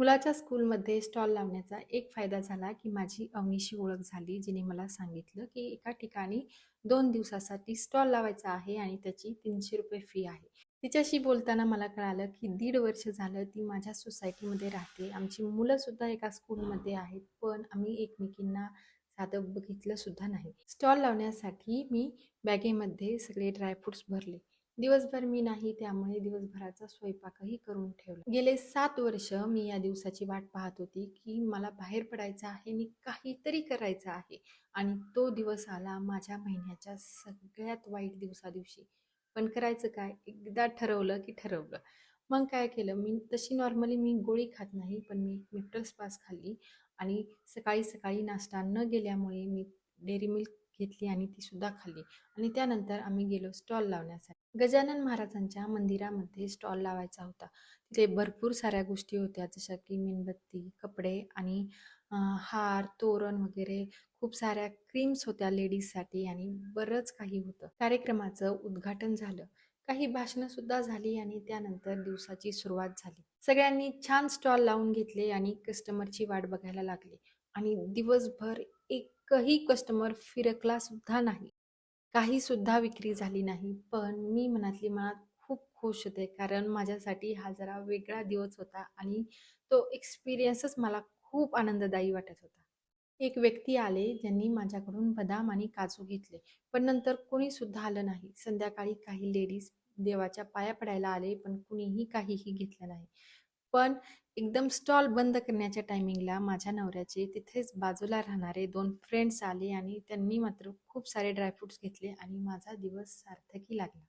मुलाच्या स्कूलमध्ये स्टॉल लावण्याचा एक फायदा झाला, की माझी अवनीशी ओळख झाली, जिने मला सांगितलं, की एका ठिकाणी 2 दिवसासाठी स्टॉल लावायचा आहे आणि त्याची ₹300 फी आहे. तिच्याशी बोलताना मला कळालं, की 1.5 वर्ष झालं ती माझ्या सोसायटीमध्ये राहते. आमची मुलंसुद्धा एका स्कूलमध्ये आहेत, पण आम्ही एकमेकींना साधं बघितलं सुद्धा नाही. स्टॉल लावण्यासाठी मी बॅगेमध्ये सगळे ड्रायफ्रुट्स भरले. दिवसभर मी नाही, त्यामुळे दिवसभराचा स्वयंपाकही करून ठेवला. गेले 7 वर्ष मी या दिवसाची वाट पाहत होती, की मला बाहेर पडायचं आहे आणि काहीतरी करायचं आहे. आणि तो दिवस आला माझ्या महिन्याच्या सगळ्यात वाईट दिवशी. पण करायचं काय? एकदा ठरवलं की ठरवलं. मग काय केलं मी, तशी नॉर्मली मी गोळी खात नाही, पण मी मेफ्टल्स खाल्ली आणि सकाळी सकाळी नाश्ता न गेल्यामुळे मी डेअरी मिल्क घेतली आणि ती सुद्धा खाल्ली. आणि त्यानंतर आम्ही गेलो स्टॉल लावण्यासाठी. गजानन महाराजांच्या मंदिरामध्ये स्टॉल लावायचा होता. तिथे भरपूर साऱ्या गोष्टी होत्या, जशा की मेणबत्ती, कपडे आणि हार, तोरण वगैरे खूप साऱ्या क्रीम्स होत्या लेडीजसाठी आणि बरंच काही होतं. कार्यक्रमाचं उद्घाटन झालं. काही भाषणं सुद्धा झाली आणि त्यानंतर दिवसाची सुरुवात झाली. सगळ्यांनी छान स्टॉल लावून घेतले आणि कस्टमरची वाट बघायला लागले आणि दिवसभर एकही कस्टमर फिरकला सुद्धा नाही. काही सुद्धा विक्री झाली नाही. पण मी मनातली मनात खूप खुश होते, कारण माझ्यासाठी हा जरा वेगळा दिवस होता आणि तो एक्सपिरियन्सच मला खूप आनंददायी वाटत होता. एक व्यक्ती आले, ज्यांनी माझ्याकडून बदाम आणि काजू घेतले. पण नंतर कोणी सुद्धा आलं नाही. संध्याकाळी काही लेडीज देवाच्या पाया पडायला आले, पण कुणीही काहीही घेतलं नाही. पण एकदम स्टॉल बंद करण्याच्या टायमिंगला माझ्या नवऱ्याचे तिथेच बाजूला राहणारे 2 फ्रेंड्स आले आणि त्यांनी मात्र खूप सारे ड्रायफ्रुट्स घेतले आणि माझा दिवस सार्थकी लागला.